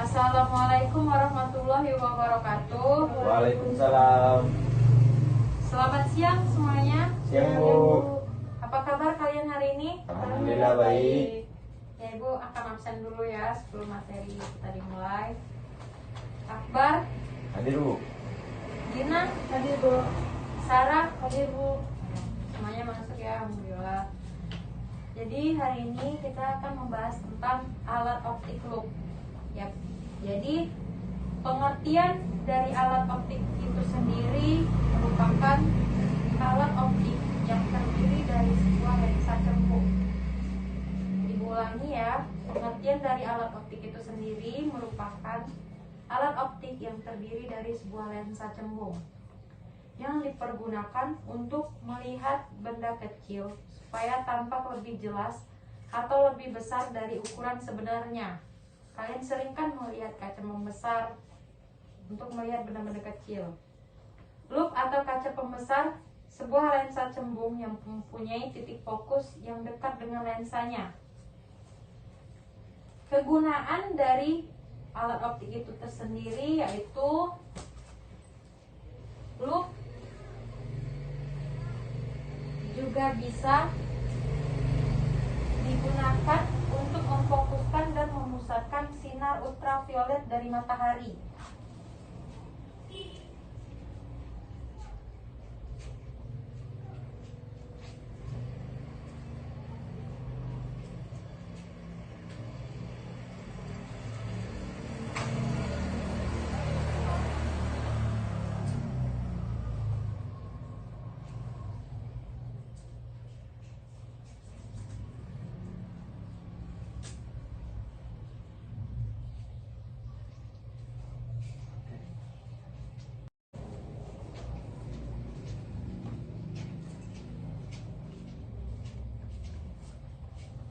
Assalamualaikum warahmatullahi wabarakatuh. Waalaikumsalam. Selamat siang semuanya. Siang, Bu. Apa kabar kalian hari ini? Alhamdulillah baik. Ya, Ibu akan absen dulu ya sebelum materi kita dimulai. Akbar, Hadir, Bu. Gina, hadir Bu. Sarah, hadir Bu. Semuanya masuk ya, alhamdulillah. Jadi hari ini kita akan membahas tentang alat optik loop. Ya, jadi pengertian dari alat optik itu sendiri merupakan alat optik yang terdiri dari sebuah lensa cembung. Ibu ulangi ya, pengertian dari alat optik itu sendiri merupakan alat optik yang terdiri dari sebuah lensa cembung yang dipergunakan untuk melihat benda kecil supaya tampak lebih jelas atau lebih besar dari ukuran sebenarnya. Kalian sering kan melihat kaca pembesar untuk melihat benda-benda kecil. Loop atau kaca pembesar sebuah lensa cembung yang mempunyai titik fokus yang dekat dengan lensanya. Kegunaan dari alat optik itu tersendiri yaitu loop juga bisa digunakan untuk memfokuskan dan memusatkan sinar ultraviolet dari matahari.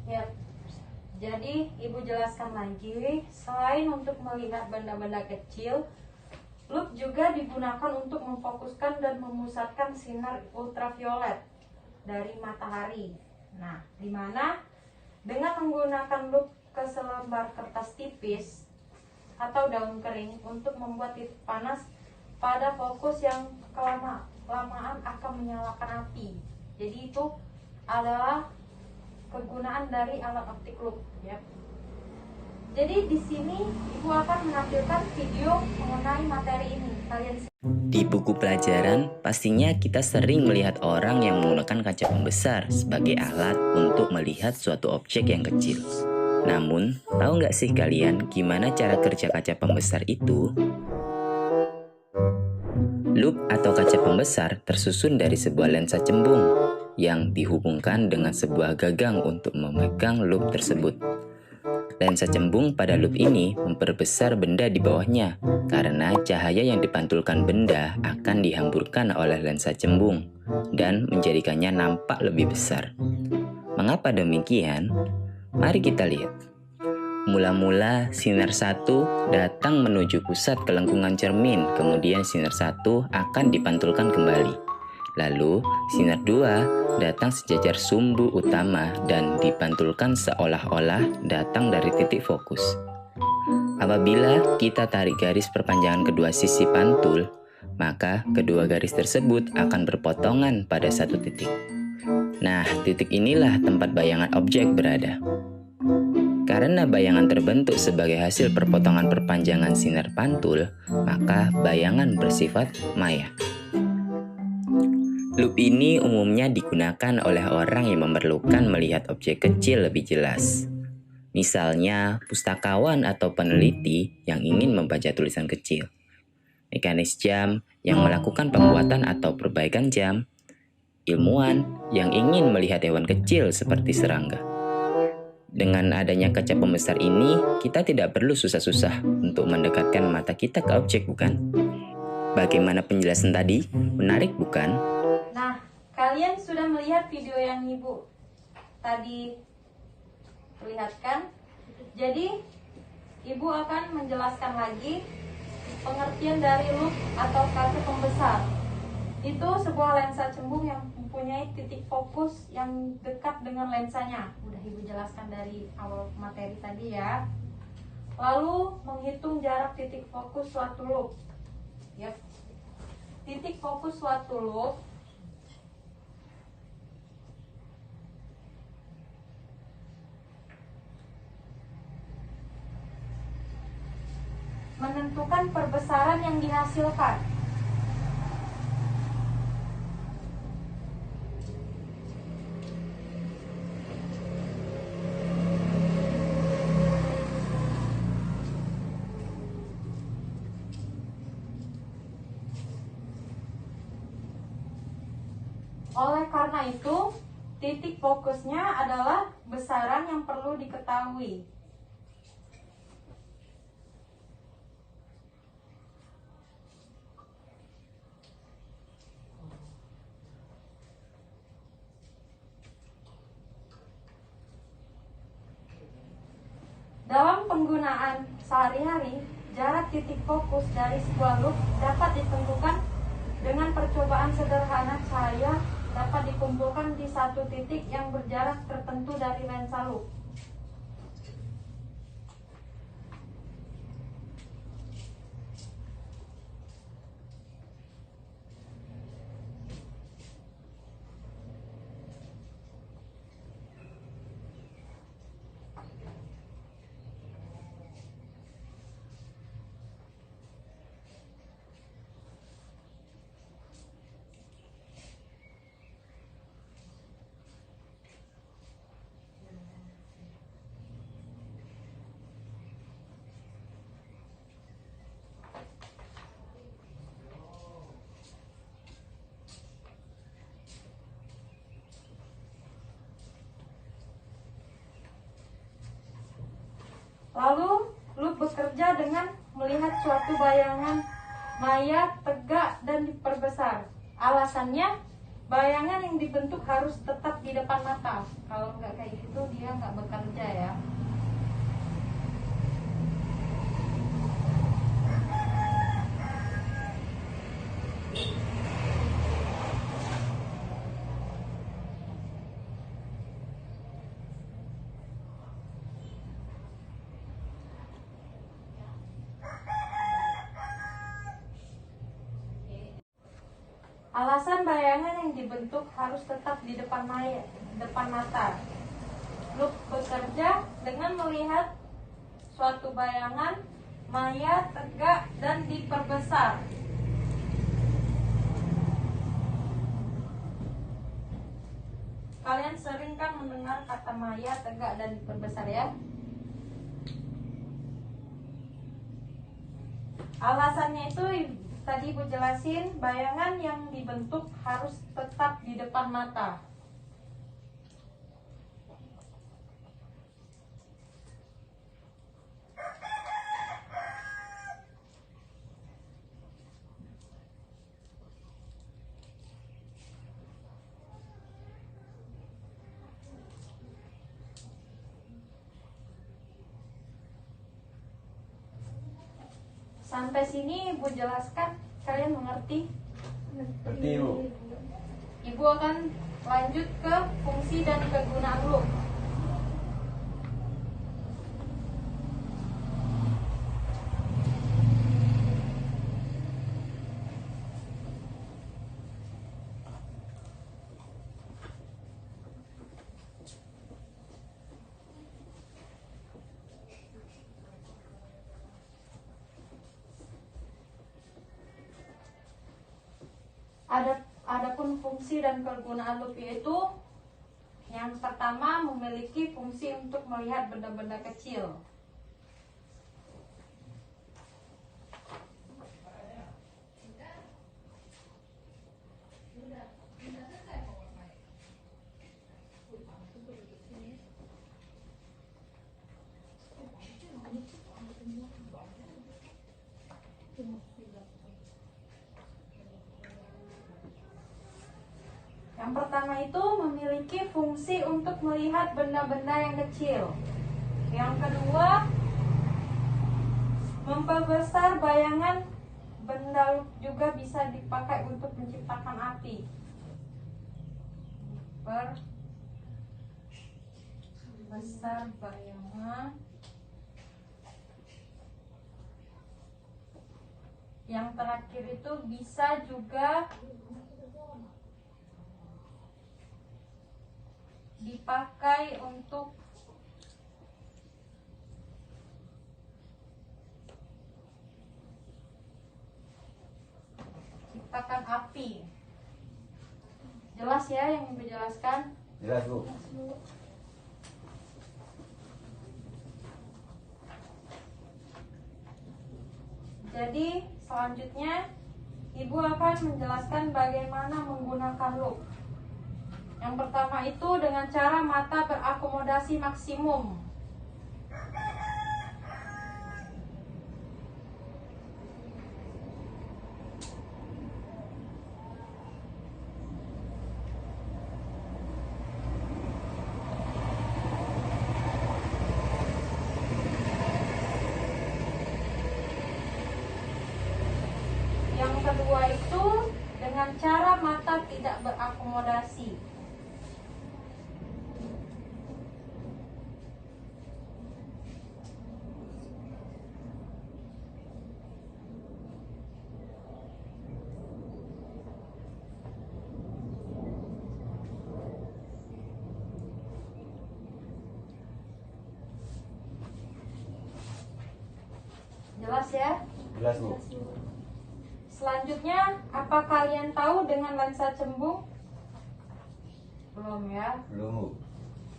Ya, jadi Ibu jelaskan lagi, selain untuk melihat benda-benda kecil, loop juga digunakan untuk memfokuskan dan memusatkan sinar ultraviolet dari matahari. Nah, dimana dengan menggunakan loop ke selembar kertas tipis atau daun kering untuk membuat titik panas pada fokus yang kelamaan akan menyalakan api. Jadi itu adalah kegunaan dari alat optik loop ya. Jadi di sini Ibu akan menampilkan video mengenai materi ini. Di buku pelajaran, pastinya kita sering melihat orang yang menggunakan kaca pembesar sebagai alat untuk melihat suatu objek yang kecil. Namun, tahu nggak sih kalian gimana cara kerja kaca pembesar itu? Loop atau kaca pembesar tersusun dari sebuah lensa cembung yang dihubungkan dengan sebuah gagang untuk memegang loop tersebut. Lensa cembung pada loop ini memperbesar benda di bawahnya karena cahaya yang dipantulkan benda akan dihamburkan oleh lensa cembung dan menjadikannya nampak lebih besar. Mengapa demikian? Mari kita lihat. Mula-mula sinar 1 datang menuju pusat kelengkungan cermin, kemudian sinar 1 akan dipantulkan kembali. Lalu sinar 2 datang sejajar sumbu utama dan dipantulkan seolah-olah datang dari titik fokus. Apabila kita tarik garis perpanjangan kedua sisi pantul, maka kedua garis tersebut akan berpotongan pada satu titik. Nah, titik inilah tempat bayangan objek berada. Karena bayangan terbentuk sebagai hasil perpotongan perpanjangan sinar pantul, maka bayangan bersifat maya. Loop ini umumnya digunakan oleh orang yang memerlukan melihat objek kecil lebih jelas. Misalnya, pustakawan atau peneliti yang ingin membaca tulisan kecil, mekanis jam yang melakukan pembuatan atau perbaikan jam, ilmuwan yang ingin melihat hewan kecil seperti serangga. Dengan adanya kaca pembesar ini, kita tidak perlu susah-susah untuk mendekatkan mata kita ke objek, bukan? Bagaimana penjelasan tadi? Menarik, bukan? Nah, kalian sudah melihat video yang Ibu tadi perlihatkan. Jadi, Ibu akan menjelaskan lagi pengertian dari loop atau kaca pembesar. Itu sebuah lensa cembung yang mempunyai titik fokus yang dekat dengan lensanya. Udah Ibu jelaskan dari awal materi tadi ya. Lalu menghitung jarak titik fokus suatu loop. Yep. Titik fokus suatu loop menentukan perbesaran yang dihasilkan. Oleh karena itu, titik fokusnya adalah besaran yang perlu diketahui. Dalam penggunaan sehari-hari, jarak titik fokus dari sebuah loop dapat ditentukan dengan percobaan sederhana cahaya dapat dikumpulkan di satu titik yang berjarak tertentu dari lensa loop. Lalu, loop bekerja dengan melihat suatu bayangan maya tegak dan diperbesar. Alasannya, bayangan yang dibentuk harus tetap di depan mata. Kalau nggak kayak gitu, dia nggak bekerja ya. Alasan bayangan yang dibentuk harus tetap di depan mata. Loop bekerja dengan melihat suatu bayangan maya tegak dan diperbesar. Kalian sering kan mendengar kata maya tegak dan diperbesar ya? Alasannya itu tadi Ibu jelasin, bayangan yang dibentuk harus tetap di depan mata. Sampai sini Ibu jelaskan, kalian mengerti? Ngerti, Bu. Ibu akan lanjut ke fungsi dan kegunaan loop. Adapun fungsi dan kegunaan loop yaitu yang pertama memiliki fungsi untuk melihat benda-benda kecil. Yang pertama itu memiliki fungsi untuk melihat benda-benda yang kecil. Yang kedua, memperbesar bayangan benda juga bisa dipakai untuk menciptakan api. Perbesar bayangan Yang terakhir itu bisa juga dipakai untuk ciptakan api. Jelas ya yang Ibu jelaskan? Jelas, Bu. Jadi selanjutnya Ibu akan menjelaskan bagaimana menggunakan loop. Yang pertama itu dengan cara mata berakomodasi maksimum. Yang kedua itu dengan cara mata tidak berakomodasi. Jelas ya? Jelas, Bu. Selanjutnya, apa kalian tahu dengan lensa cembung? Belum ya? Belum, Bu.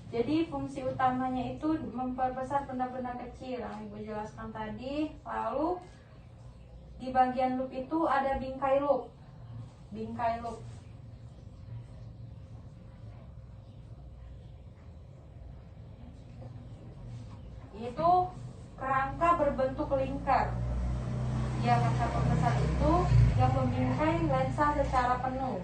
Jadi fungsi utamanya itu memperbesar benda-benda kecil yang Ibu jelaskan tadi. Lalu di bagian loop itu ada bingkai loop. Bingkai loop. Itu kerangka berbentuk lingkar. Ya, kaca pembesar itu yang membingkai lensa secara penuh.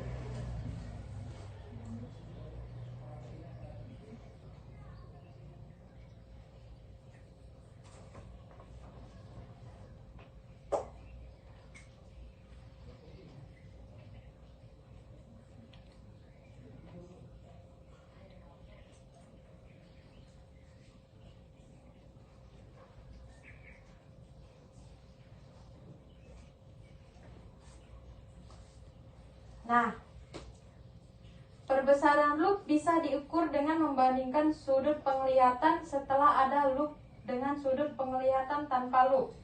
Nah, perbesaran loop bisa diukur dengan membandingkan sudut penglihatan setelah ada loop dengan sudut penglihatan tanpa loop.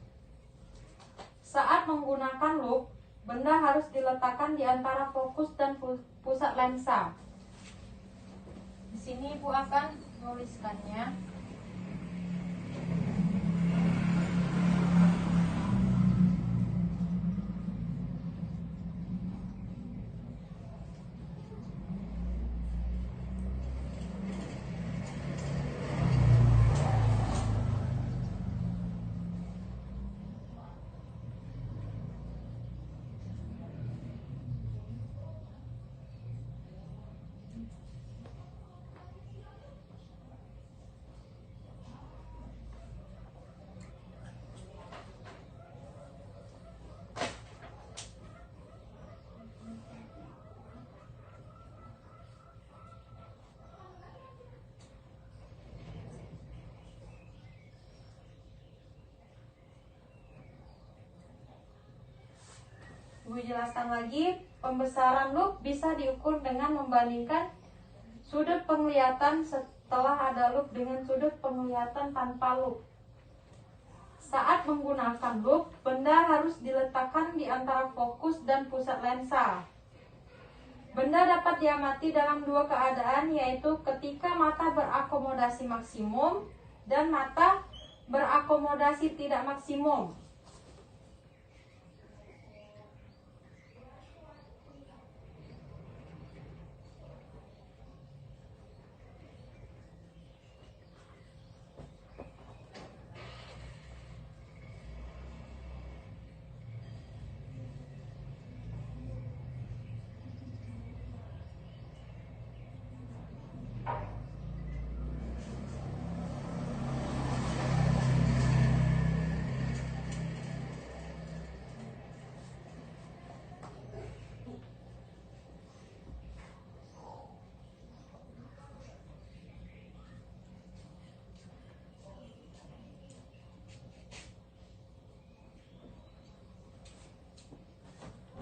Saat menggunakan loop, benda harus diletakkan di antara fokus dan pusat lensa. Di sini Ibu akan menuliskannya. Ibu jelaskan lagi, pembesaran loop bisa diukur dengan membandingkan sudut penglihatan setelah ada loop dengan sudut penglihatan tanpa loop. Saat menggunakan loop, benda harus diletakkan di antara fokus dan pusat lensa. Benda dapat diamati dalam dua keadaan, yaitu ketika mata berakomodasi maksimum dan mata berakomodasi tidak maksimum.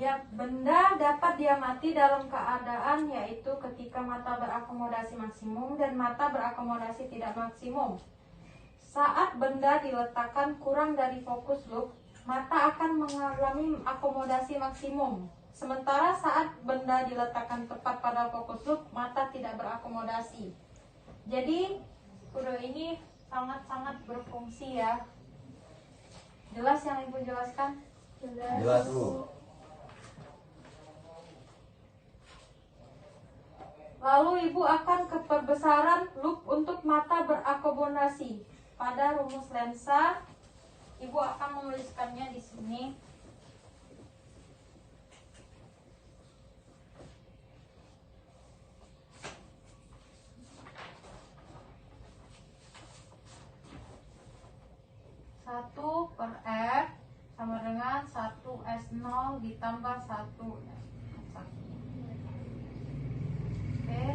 Ya, benda dapat diamati dalam keadaan yaitu ketika mata berakomodasi maksimum dan mata berakomodasi tidak maksimum. Saat benda diletakkan kurang dari fokus loop, mata akan mengalami akomodasi maksimum. Sementara saat benda diletakkan tepat pada fokus loop, mata tidak berakomodasi. Jadi, kudo ini sangat-sangat berfungsi ya. Jelas yang Ibu jelaskan? Jelas, Bu. Lalu Ibu akan ke perbesaran loop untuk mata berakomodasi. Pada rumus lensa, Ibu akan menuliskannya di sini. Satu per F sama dengan 1S0 ditambah 1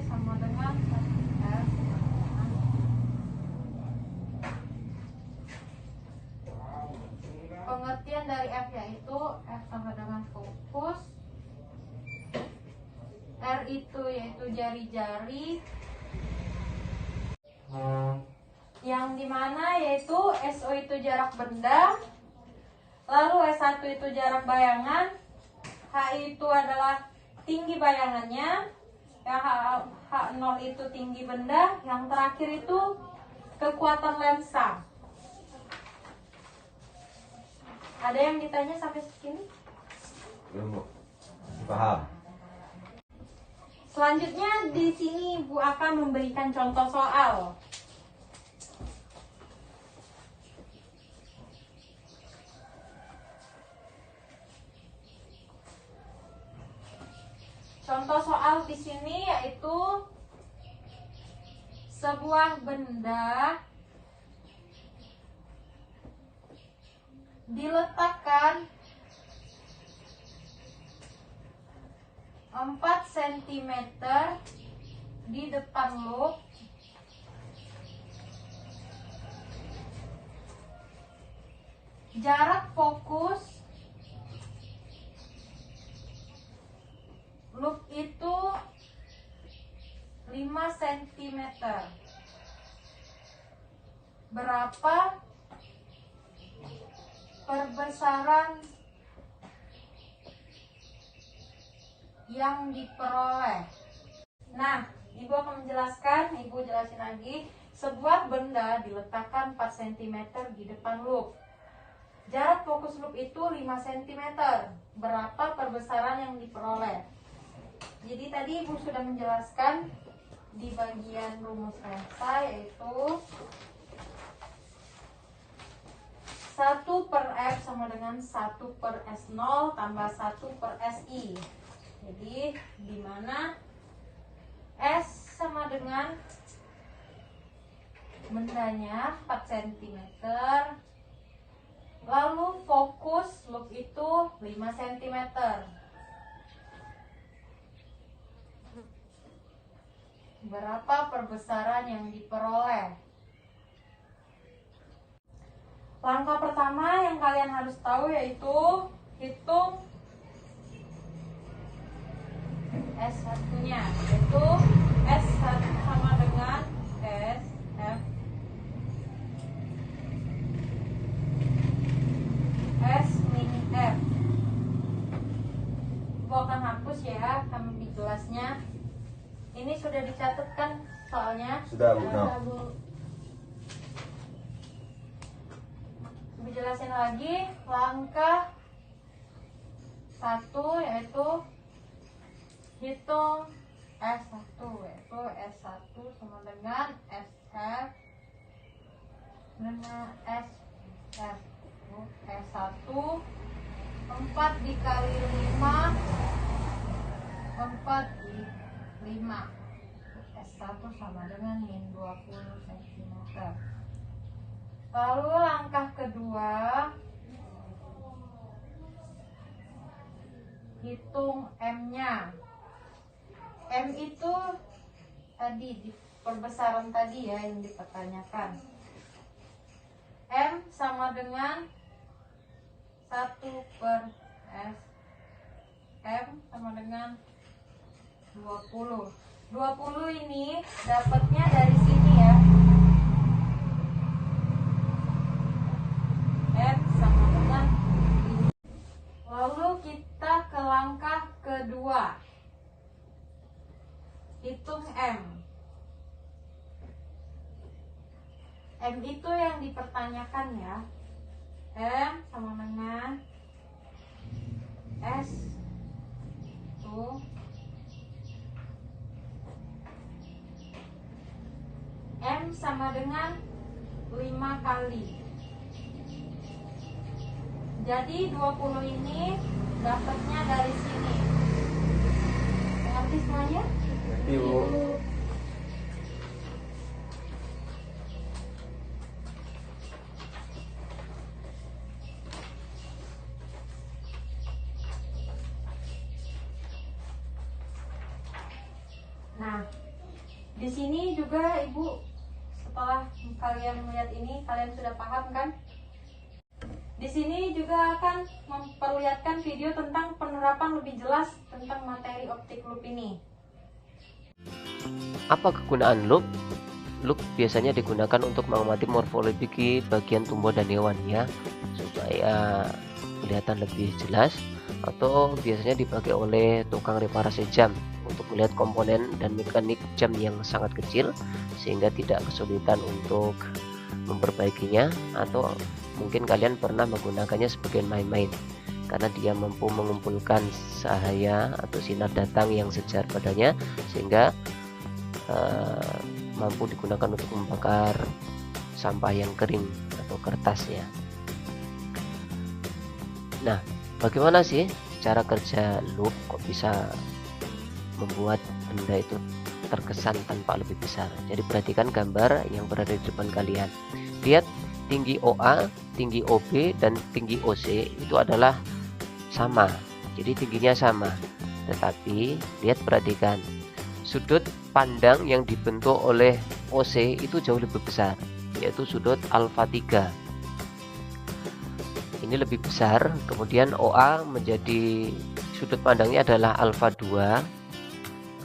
sama dengan 1F. Pengertian dari F yaitu F sama dengan fokus, R itu yaitu jari-jari, yang dimana yaitu SO itu jarak benda, lalu S1 itu jarak bayangan, H itu adalah tinggi bayangannya, yang H0 itu tinggi benda, yang terakhir itu kekuatan lensa. Ada yang ditanya sampai sini? Belum, Bu. Paham. Selanjutnya di sini Ibu akan memberikan contoh soal. Contoh soal di sini yaitu sebuah benda diletakkan 4 cm di depan loop jarak fokus loop itu 5 cm. Berapa perbesaran yang diperoleh? Nah, Ibu akan menjelaskan, Ibu jelasin lagi. Sebuah benda diletakkan 4 cm di depan loop. Jarak fokus loop itu 5 cm. Berapa perbesaran yang diperoleh? Jadi tadi Ibu sudah menjelaskan di bagian rumus lensa yaitu 1 per F sama dengan 1 per S0 tambah 1 per SI. Jadi di mana S sama dengan bendanya 4 cm, lalu fokus loop itu 5 cm. Berapa perbesaran yang diperoleh? Langkah pertama yang kalian harus tahu yaitu hitung S1-nya, yaitu S1 sama dengan SF S min F. Ibu akan hapus ya kami di kelasnya. Ini sudah dicatatkan soalnya. Sudah, Bu. Ibu jelasin lagi langkah 1 yaitu hitung S1 yaitu S1 sama dengan SF dengan SF. S1 4 dikali 5 4 di 5. S1 sama dengan min 20 cm. Lalu langkah kedua, hitung M-nya. M itu tadi di perbesaran tadi ya yang dipertanyakan. M sama dengan 1 per S M sama dengan 20. 20 ini dapatnya dari sini ya. M sama dengan ini. Lalu kita ke langkah kedua. Hitung M. M itu yang dipertanyakan ya. M sama dengan S tuh M sama dengan 5 kali. Jadi 20 ini dapatnya dari sini. Mengerti semuanya? Ibu. Nah, di sini juga Ibu, setelah kalian melihat ini, kalian sudah paham kan? Di sini juga akan memperlihatkan video tentang penerapan lebih jelas tentang materi optik loop ini. Apa kegunaan loop? Loop biasanya digunakan untuk mengamati morfologi bagian tumbuh dan hewan ya, supaya kelihatan lebih jelas, atau biasanya dipakai oleh tukang reparasi jam untuk melihat komponen dan mekanik jam yang sangat kecil sehingga tidak kesulitan untuk memperbaikinya, atau mungkin kalian pernah menggunakannya sebagai main-main karena dia mampu mengumpulkan cahaya atau sinar datang yang sejar padanya sehingga mampu digunakan untuk membakar sampah yang kering atau kertas ya. Nah, bagaimana sih cara kerja loop? Kok bisa membuat benda itu terkesan tampak lebih besar? Jadi perhatikan gambar yang berada di depan kalian. Lihat tinggi OA, tinggi OB, dan tinggi OC itu adalah sama. Jadi tingginya sama. Tetapi lihat, perhatikan sudut pandang yang dibentuk oleh OC itu jauh lebih besar, yaitu sudut alfa 3. Ini lebih besar. Kemudian OA menjadi sudut pandangnya adalah alfa 2,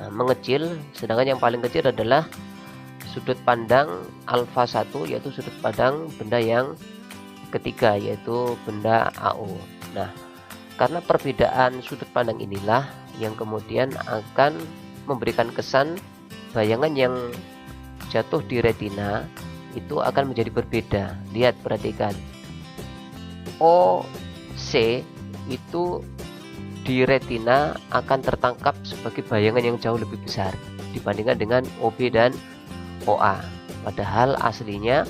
mengecil, sedangkan yang paling kecil adalah sudut pandang alfa 1, yaitu sudut pandang benda yang ketiga, yaitu benda AO. Nah, karena perbedaan sudut pandang inilah yang kemudian akan memberikan kesan bayangan yang jatuh di retina itu akan menjadi berbeda. Lihat, perhatikan, OC itu di retina akan tertangkap sebagai bayangan yang jauh lebih besar dibandingkan dengan OB dan OA, padahal aslinya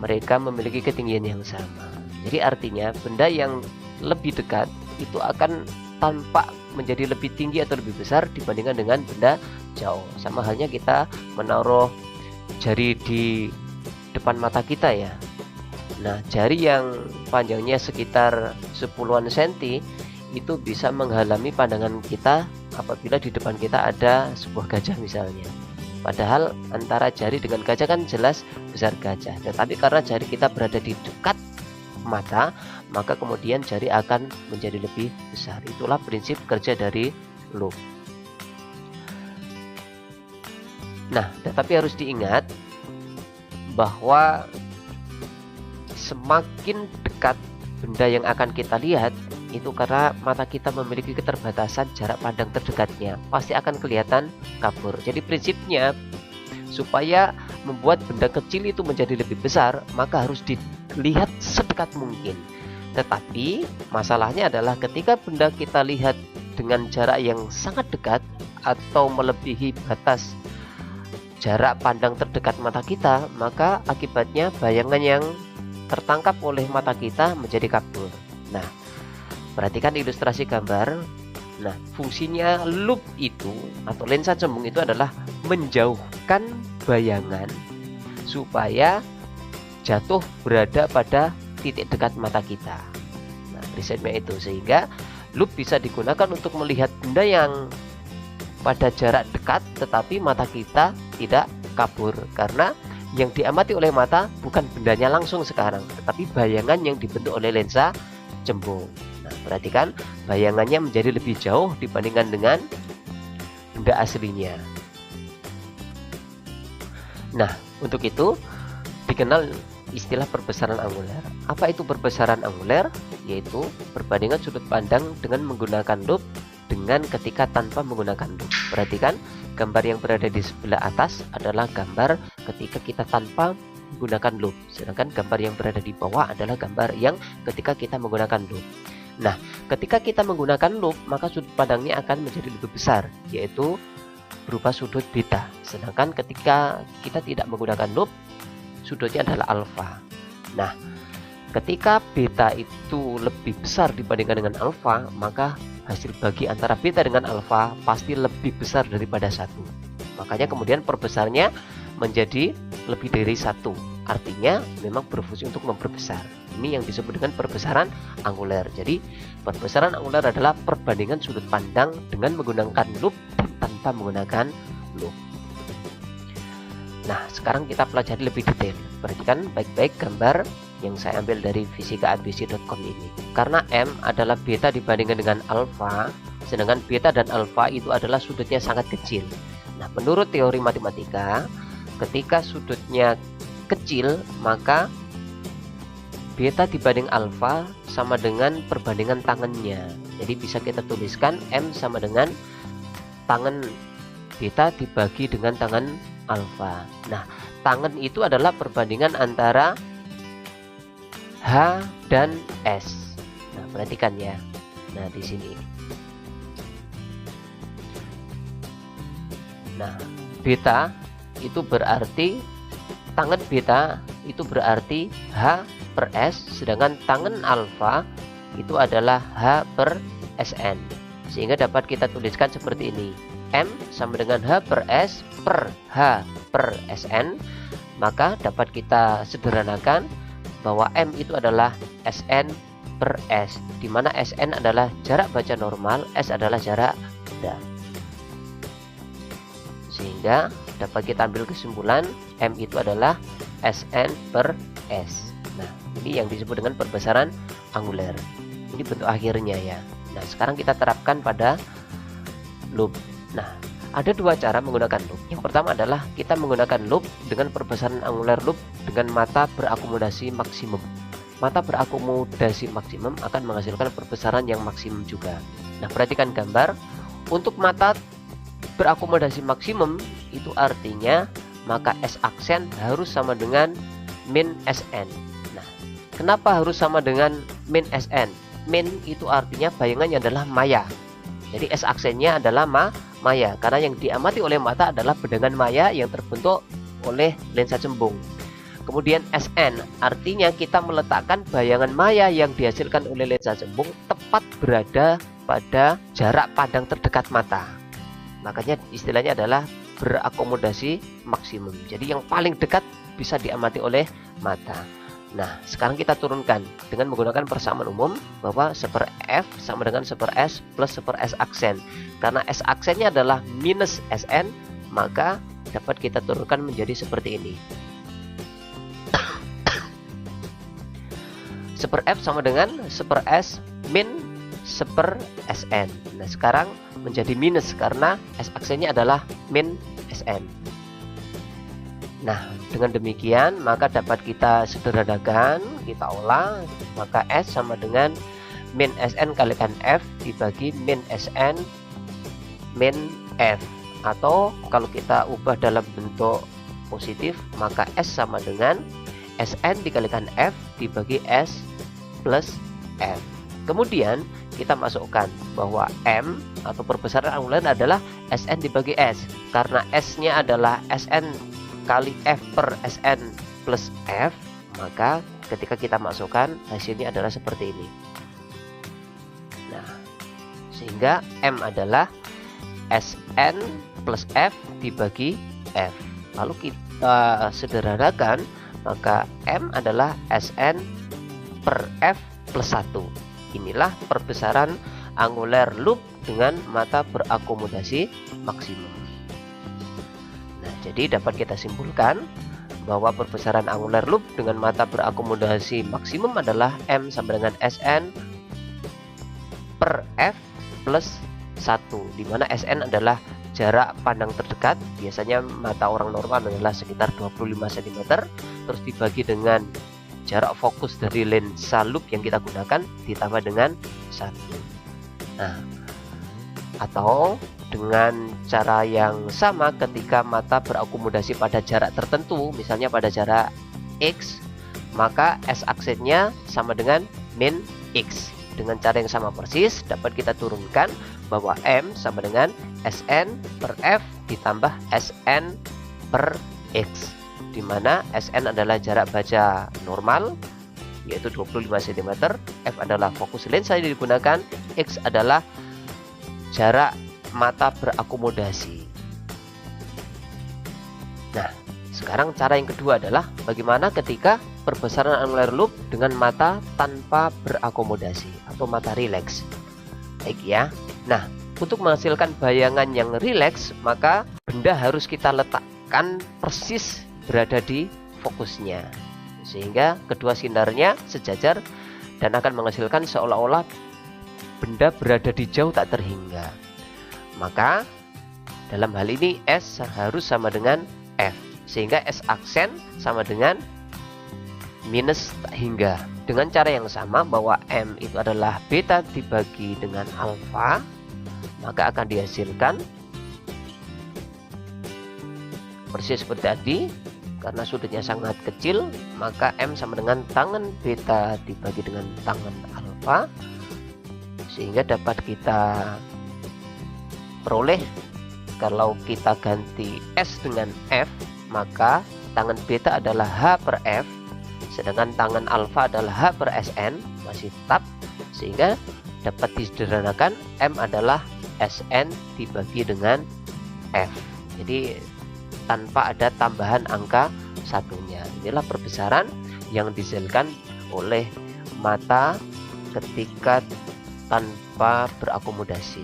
mereka memiliki ketinggian yang sama. Jadi artinya benda yang lebih dekat itu akan tampak menjadi lebih tinggi atau lebih besar dibandingkan dengan benda jauh. Sama halnya kita menaruh jari di depan mata kita ya. Nah, jari yang panjangnya sekitar 10-an senti itu bisa menghalangi pandangan kita apabila di depan kita ada sebuah gajah misalnya. Padahal antara jari dengan gajah kan jelas besar gajah, tetapi karena jari kita berada di dekat mata, maka kemudian jari akan menjadi lebih besar. Itulah prinsip kerja dari loop. Nah, tetapi harus diingat bahwa semakin dekat benda yang akan kita lihat, itu karena mata kita memiliki keterbatasan jarak pandang terdekatnya, pasti akan kelihatan kabur. Jadi prinsipnya supaya membuat benda kecil itu menjadi lebih besar, maka harus dilihat sedekat mungkin. Tetapi masalahnya adalah ketika benda kita lihat dengan jarak yang sangat dekat atau melebihi batas jarak pandang terdekat mata kita, maka akibatnya bayangan yang tertangkap oleh mata kita menjadi kabur. Nah, perhatikan ilustrasi gambar. Nah, fungsinya loop itu atau lensa cembung itu adalah menjauhkan bayangan supaya jatuh berada pada titik dekat mata kita. Nah, prinsipnya itu, sehingga loop bisa digunakan untuk melihat benda yang pada jarak dekat tetapi mata kita tidak kabur, karena yang diamati oleh mata bukan bendanya langsung sekarang, tetapi bayangan yang dibentuk oleh lensa cembung. Nah, Perhatikan bayangannya menjadi lebih jauh dibandingkan dengan benda aslinya. Nah, untuk itu dikenal istilah perbesaran anguler. Apa itu perbesaran anguler? Yaitu perbandingan sudut pandang dengan menggunakan loop dengan ketika tanpa menggunakan loop. Perhatikan gambar yang berada di sebelah atas adalah gambar ketika kita tanpa menggunakan loop, sedangkan gambar yang berada di bawah adalah gambar yang ketika kita menggunakan loop. Nah, ketika kita menggunakan loop, maka sudut pandangnya akan menjadi lebih besar, yaitu berupa sudut beta. Sedangkan ketika kita tidak menggunakan loop, sudutnya adalah alfa. Nah, ketika beta itu lebih besar dibandingkan dengan alfa, maka hasil bagi antara beta dengan alfa pasti lebih besar daripada 1. Makanya kemudian perbesarnya menjadi lebih dari 1. Artinya memang berfungsi untuk memperbesar. Ini yang disebut dengan perbesaran anguler. Jadi perbesaran anguler adalah perbandingan sudut pandang dengan menggunakan loop dan tanpa menggunakan loop. Nah, sekarang kita pelajari lebih detail. Perhatikan baik-baik gambar yang saya ambil dari fisikaabc.com ini. Karena M adalah beta dibandingkan dengan alfa, sedangkan beta dan alfa itu adalah sudutnya sangat kecil. Nah, menurut teori matematika, ketika sudutnya kecil, maka beta dibanding alfa sama dengan perbandingan tangannya. Jadi bisa kita tuliskan M sama dengan tangan beta dibagi dengan tangan alfa. Nah, tangan itu adalah perbandingan antara H dan S. Nah, perhatikan ya. Nah, di sini. Nah, beta itu berarti tangan beta itu berarti H per S, sedangkan tangan alfa itu adalah H per Sn. Sehingga dapat kita tuliskan seperti ini. M sama dengan H per S per H per Sn. Maka dapat kita sederhanakan bahwa M itu adalah Sn per S, di mana Sn adalah jarak baca normal, S adalah jarak benda. Sehingga dapat kita ambil kesimpulan M itu adalah Sn per S. Nah, ini yang disebut dengan perbesaran anguler. Ini bentuk akhirnya ya. Nah, sekarang kita terapkan pada loop. Nah, ada dua cara menggunakan loop. Yang pertama adalah kita menggunakan loop dengan perbesaran anguler loop dengan mata berakomodasi maksimum. Mata berakomodasi maksimum akan menghasilkan perbesaran yang maksimum juga. Nah, perhatikan gambar. Untuk mata berakomodasi maksimum itu artinya maka S aksen harus sama dengan min Sn. Nah, kenapa harus sama dengan min Sn? Min itu artinya bayangannya adalah maya. Jadi S aksennya adalah maya, karena yang diamati oleh mata adalah bedangan maya yang terbentuk oleh lensa cembung. Kemudian Sn artinya kita meletakkan bayangan maya yang dihasilkan oleh lensa cembung tepat berada pada jarak pandang terdekat mata. Makanya istilahnya adalah berakomodasi maksimum. Jadi yang paling dekat bisa diamati oleh mata. Nah, sekarang kita turunkan dengan menggunakan persamaan umum bahwa 1 per F sama dengan 1 per S plus 1 per S aksen. Karena S aksennya adalah minus Sn, maka dapat kita turunkan menjadi seperti ini. 1 per F sama dengan 1 per S min 1 per Sn. Nah, sekarang menjadi minus karena S aksennya adalah min Sn. Nah, dengan demikian maka dapat kita sederhanakan, kita olah, maka S sama dengan min Sn kalikan F dibagi min Sn min F. Atau kalau kita ubah dalam bentuk positif, maka S sama dengan Sn dikalikan F dibagi S plus F. Kemudian kita masukkan bahwa M atau perbesaran anguler adalah Sn dibagi S. Karena S-nya adalah Sn kali F per Sn plus F, maka ketika kita masukkan hasilnya adalah seperti ini. Nah, sehingga M adalah Sn plus F dibagi F. Lalu kita sederhanakan, maka M adalah Sn per F plus 1. Inilah perbesaran anguler loop dengan mata berakomodasi maksimum. Nah, jadi dapat kita simpulkan bahwa perbesaran anguler loop dengan mata berakomodasi maksimum adalah M sama dengan Sn per F plus 1, di mana SN adalah jarak pandang terdekat, biasanya mata orang normal adalah sekitar 25 cm, terus dibagi dengan jarak fokus dari lensa loop yang kita gunakan ditambah dengan 1. Nah, atau dengan cara yang sama ketika mata berakomodasi pada jarak tertentu, misalnya pada jarak X, maka S-aksennya sama dengan min X. Dengan cara yang sama persis dapat kita turunkan bahwa M sama dengan SN per F ditambah SN per X, di mana SN adalah jarak baca normal yaitu 25 cm, F adalah fokus lensa yang digunakan, X adalah jarak mata berakomodasi. Nah, sekarang cara yang kedua adalah bagaimana ketika perbesaran angular loop dengan mata tanpa berakomodasi atau mata rileks. Baik ya. Nah, untuk menghasilkan bayangan yang rileks, maka benda harus kita letakkan persis berada di fokusnya, sehingga kedua sinarnya sejajar dan akan menghasilkan seolah-olah benda berada di jauh tak terhingga. Maka dalam hal ini S harus sama dengan F, sehingga S aksen sama dengan minus tak hingga. Dengan cara yang sama bahwa M itu adalah beta dibagi dengan alfa, maka akan dihasilkan persis seperti tadi. Karena sudutnya sangat kecil, maka M sama dengan tangen beta dibagi dengan tangen alfa, sehingga dapat kita peroleh kalau kita ganti S dengan F, maka tangen beta adalah H per F, sedangkan tangen alfa adalah H per SN, masih tetap, sehingga dapat disederhanakan M adalah SN dibagi dengan F. Jadi tanpa ada tambahan angka satunya. Inilah perbesaran yang dihasilkan oleh mata ketika tanpa berakomodasi.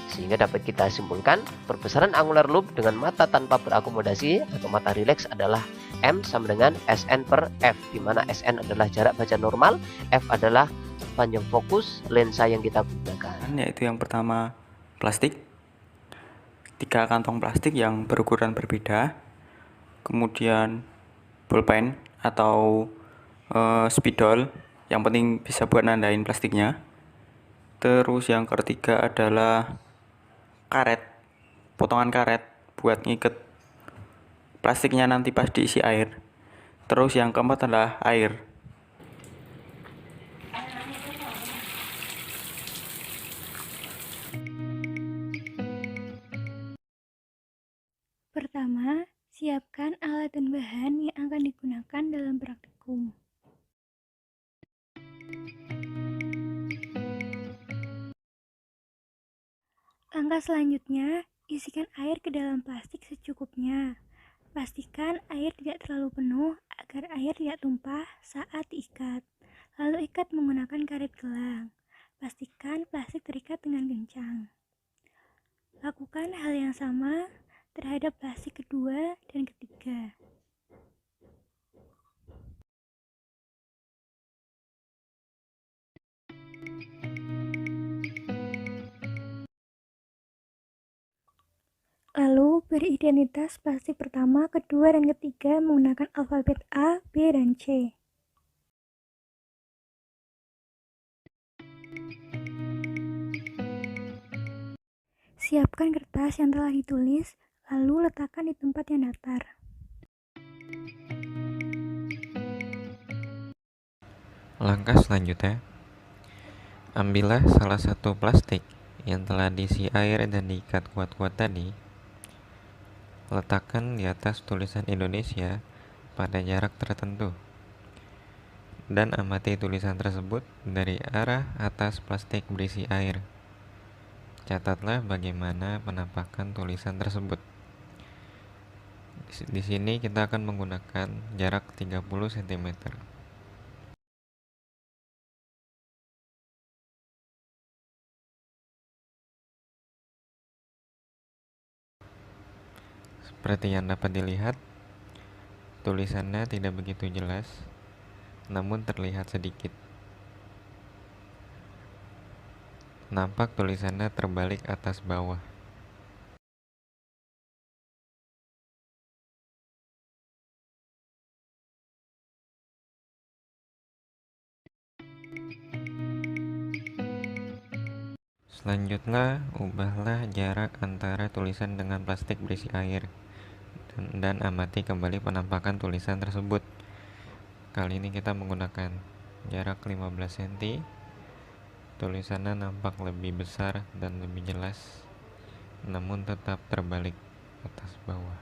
Sehingga dapat kita simpulkan perbesaran angular loop dengan mata tanpa berakomodasi atau mata rileks adalah M sama dengan SN per F, di mana SN adalah jarak baca normal, F adalah panjang fokus lensa yang kita gunakan. Yaitu yang pertama plastik, 3 kantong plastik yang berukuran berbeda, kemudian bolpen atau spidol, yang penting bisa buat nandain plastiknya. Terus yang ketiga adalah karet, potongan karet buat ngiket plastiknya nanti pas diisi air. Terus yang keempat adalah air. Pertama, siapkan alat dan bahan yang akan digunakan dalam praktikum. Langkah selanjutnya, isikan air ke dalam plastik secukupnya. Pastikan air tidak terlalu penuh agar air tidak tumpah saat diikat. Lalu ikat menggunakan karet gelang. Pastikan plastik terikat dengan kencang. Lakukan hal yang sama terhadap plastik kedua dan ketiga. Lalu beri identitas plastik pertama, kedua, dan ketiga menggunakan alfabet A, B, dan C. Siapkan kertas yang telah ditulis, lalu letakkan di tempat yang datar. Langkah selanjutnya, ambillah salah satu plastik yang telah diisi air dan diikat kuat-kuat tadi. Letakkan di atas tulisan Indonesia pada jarak tertentu, dan amati tulisan tersebut dari arah atas plastik berisi air. Catatlah bagaimana penampakan tulisan tersebut. Di sini kita akan menggunakan jarak 30 cm. Seperti yang dapat dilihat, tulisannya tidak begitu jelas, namun terlihat sedikit. nampak tulisannya terbalik atas bawah. Selanjutnya, ubahlah jarak antara tulisan dengan plastik berisi air dan amati kembali penampakan tulisan tersebut. Kali ini kita menggunakan jarak 15 cm. Tulisannya nampak lebih besar dan lebih jelas, namun tetap terbalik atas bawah.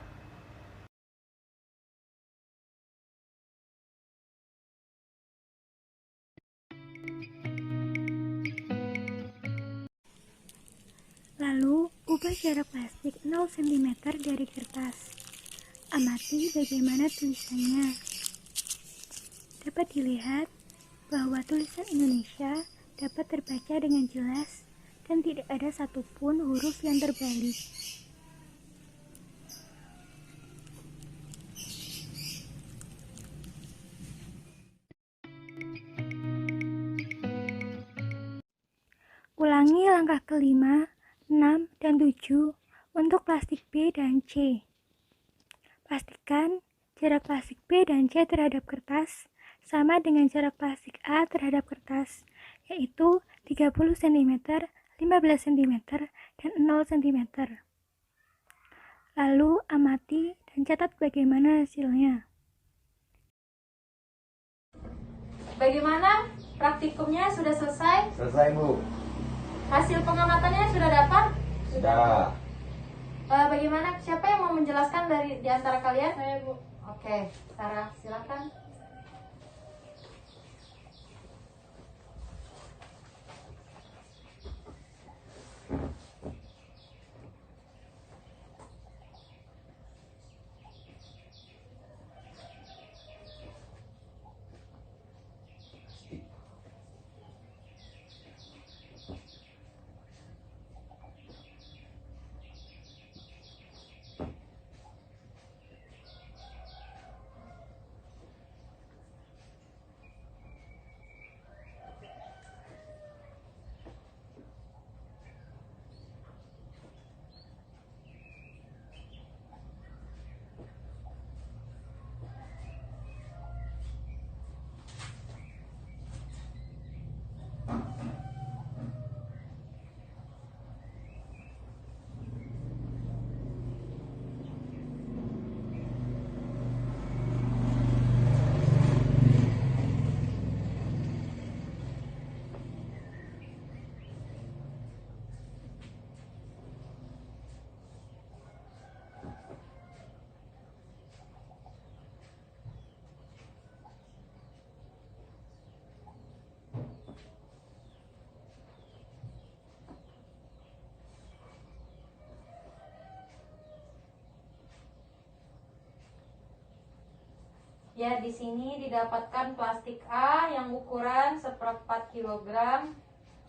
Lalu, ubah jarak plastik 0 cm dari kertas. Amati bagaimana tulisannya. Dapat dilihat bahwa tulisan Indonesia dapat terbaca dengan jelas dan tidak ada satupun huruf yang terbalik. Ulangi langkah kelima, 6, dan 7 untuk plastik B dan C. Pastikan jarak plastik B dan C terhadap kertas sama dengan jarak plastik A terhadap kertas, yaitu 30 cm, 15 cm, dan 0 cm. Lalu amati dan catat bagaimana hasilnya. Bagaimana? Praktikumnya sudah selesai? Selesai, Bu. Hasil pengamatannya sudah dapat? Sudah. Bagaimana? Siapa yang mau menjelaskan di antara kalian? Saya, Bu. Oke, Sarah, silakan. Ya, di sini didapatkan plastik A yang ukuran 1/4 kg,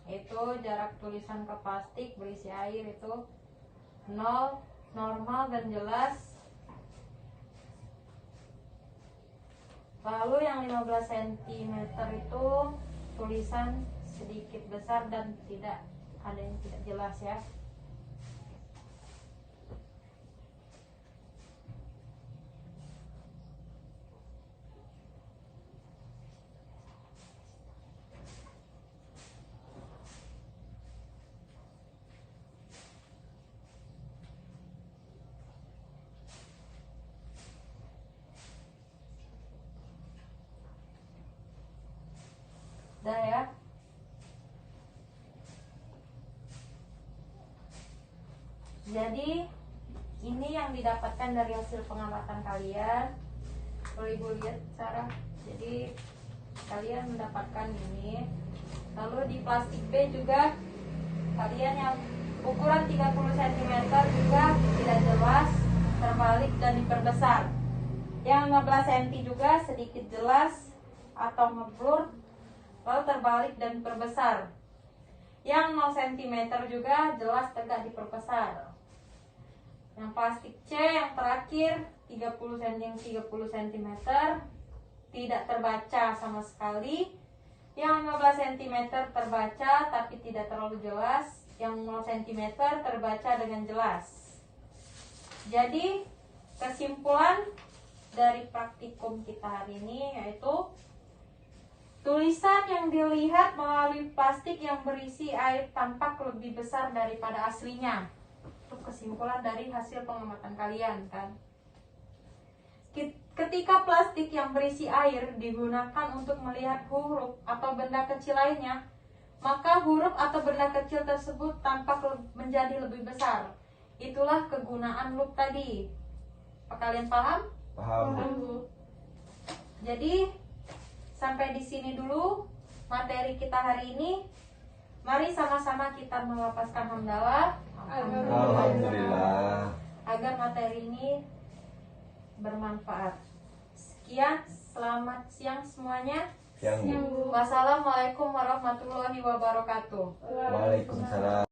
itu jarak tulisan ke plastik berisi air itu 0, normal dan jelas. Lalu yang 15 cm itu tulisan sedikit besar dan tidak ada yang tidak jelas ya. Udah ya. Jadi ini yang didapatkan dari hasil pengamatan kalian. Boleh Ibu lihat Sarah. Jadi kalian mendapatkan ini. Lalu di plastik B juga kalian yang ukuran 30 cm juga tidak jelas, terbalik dan diperbesar. Yang 15 cm juga sedikit jelas atau ngeblur, lalu terbalik dan diperbesar. Yang 0 cm juga jelas tegak diperbesar. Yang plastik C yang terakhir 30 cm tidak terbaca sama sekali Yang 15 cm terbaca tapi tidak terlalu jelas. Yang 0 cm terbaca dengan jelas. Jadi kesimpulan dari praktikum kita hari ini yaitu tulisan yang dilihat melalui plastik yang berisi air tampak lebih besar daripada aslinya. Itu kesimpulan dari hasil pengamatan kalian kan. Ketika plastik yang berisi air digunakan untuk melihat huruf atau benda kecil lainnya, maka huruf atau benda kecil tersebut tampak menjadi lebih besar. Itulah kegunaan lup tadi. Apa kalian paham? Paham. Jadi sampai di sini dulu materi kita hari ini. Mari sama-sama kita melapaskan hamdalah. Alhamdulillah. Agar materi ini bermanfaat. Sekian, selamat siang semuanya. Siang, Bu. Wassalamualaikum warahmatullahi wabarakatuh. Waalaikumsalam.